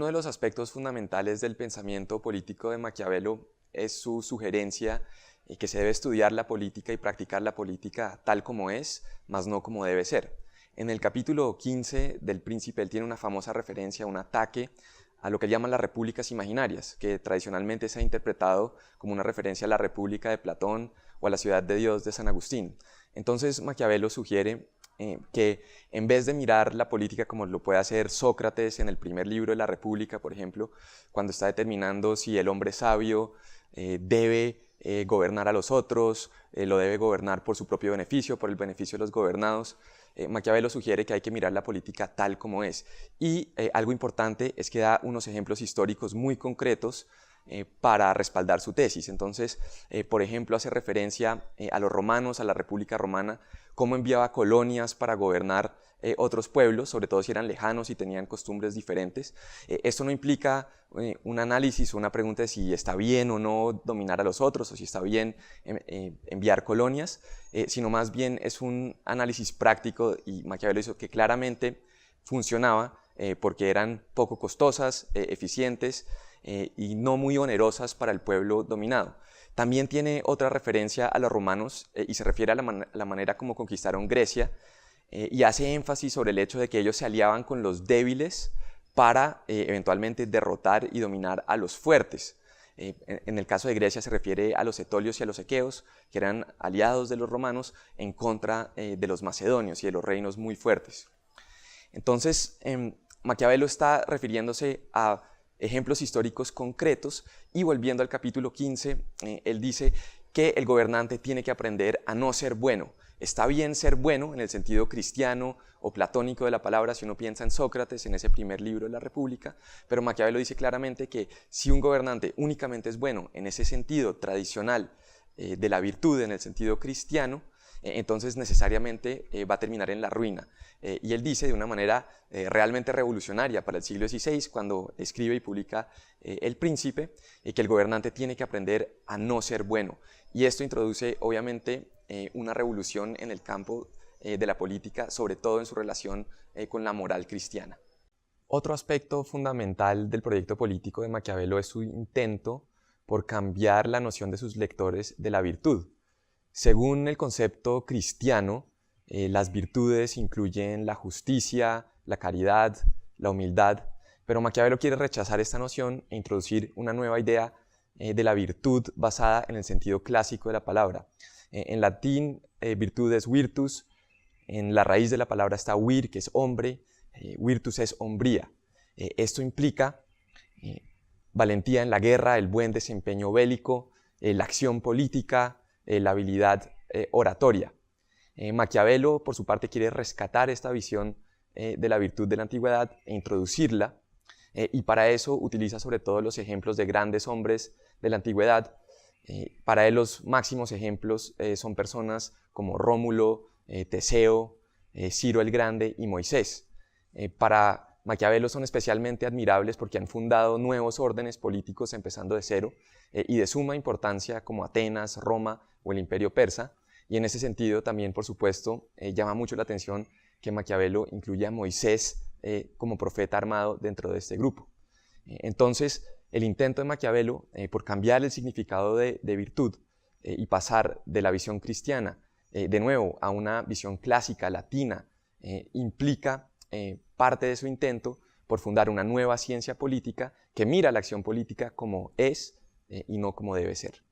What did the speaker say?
Uno de los aspectos fundamentales del pensamiento político de Maquiavelo es su sugerencia que se debe estudiar la política y practicar la política tal como es, mas no como debe ser. En el capítulo 15 del Príncipe, él tiene una famosa referencia, un ataque a lo que llaman las repúblicas imaginarias, que tradicionalmente se ha interpretado como una referencia a la República de Platón o a la Ciudad de Dios de San Agustín. Entonces Maquiavelo sugiere que en vez de mirar la política como lo puede hacer Sócrates en el primer libro de la República, por ejemplo, cuando está determinando si el hombre sabio debe gobernar a los otros, lo debe gobernar por su propio beneficio, por el beneficio de los gobernados, Maquiavelo sugiere que hay que mirar la política tal como es. Y algo importante es que da unos ejemplos históricos muy concretos para respaldar su tesis. Entonces, por ejemplo, hace referencia a los romanos, a la República Romana, cómo enviaba colonias para gobernar otros pueblos, sobre todo si eran lejanos y tenían costumbres diferentes. Esto no implica un análisis o una pregunta de si está bien o no dominar a los otros o si está bien enviar colonias, sino más bien es un análisis práctico, y Maquiavelo hizo que claramente funcionaba porque eran poco costosas, eficientes y no muy onerosas para el pueblo dominado. También tiene otra referencia a los romanos y se refiere a la manera como conquistaron Grecia y hace énfasis sobre el hecho de que ellos se aliaban con los débiles para eventualmente derrotar y dominar a los fuertes. En el caso de Grecia se refiere a los etolios y a los equeos, que eran aliados de los romanos en contra de los macedonios y de los reinos muy fuertes. Entonces, Maquiavelo está refiriéndose a ejemplos históricos concretos y volviendo al capítulo 15, él dice que el gobernante tiene que aprender a no ser bueno. Está bien ser bueno en el sentido cristiano o platónico de la palabra si uno piensa en Sócrates, en ese primer libro de la República, pero Maquiavelo dice claramente que si un gobernante únicamente es bueno en ese sentido tradicional de la virtud, en el sentido cristiano, entonces necesariamente va a terminar en la ruina. Y él dice de una manera realmente revolucionaria para el siglo XVI, cuando escribe y publica El Príncipe, que el gobernante tiene que aprender a no ser bueno. Y esto introduce obviamente una revolución en el campo de la política, sobre todo en su relación con la moral cristiana. Otro aspecto fundamental del proyecto político de Maquiavelo es su intento por cambiar la noción de sus lectores de la virtud. Según el concepto cristiano, las virtudes incluyen la justicia, la caridad, la humildad, pero Maquiavelo quiere rechazar esta noción e introducir una nueva idea de la virtud basada en el sentido clásico de la palabra. En latín, virtud es virtus, en la raíz de la palabra está vir, que es hombre, virtus es hombría. Esto implica valentía en la guerra, el buen desempeño bélico, la acción política, la habilidad oratoria. Maquiavelo, por su parte, quiere rescatar esta visión de la virtud de la antigüedad e introducirla, y para eso utiliza sobre todo los ejemplos de grandes hombres de la antigüedad. Para él los máximos ejemplos son personas como Rómulo, Teseo, Ciro el Grande y Moisés. Para Maquiavelo son especialmente admirables porque han fundado nuevos órdenes políticos empezando de cero y de suma importancia como Atenas, Roma o el Imperio Persa, y en ese sentido también, por supuesto, llama mucho la atención que Maquiavelo incluya a Moisés como profeta armado dentro de este grupo. Entonces, el intento de Maquiavelo por cambiar el significado de virtud y pasar de la visión cristiana de nuevo a una visión clásica, latina, implica parte de su intento por fundar una nueva ciencia política que mira la acción política como es y no como debe ser.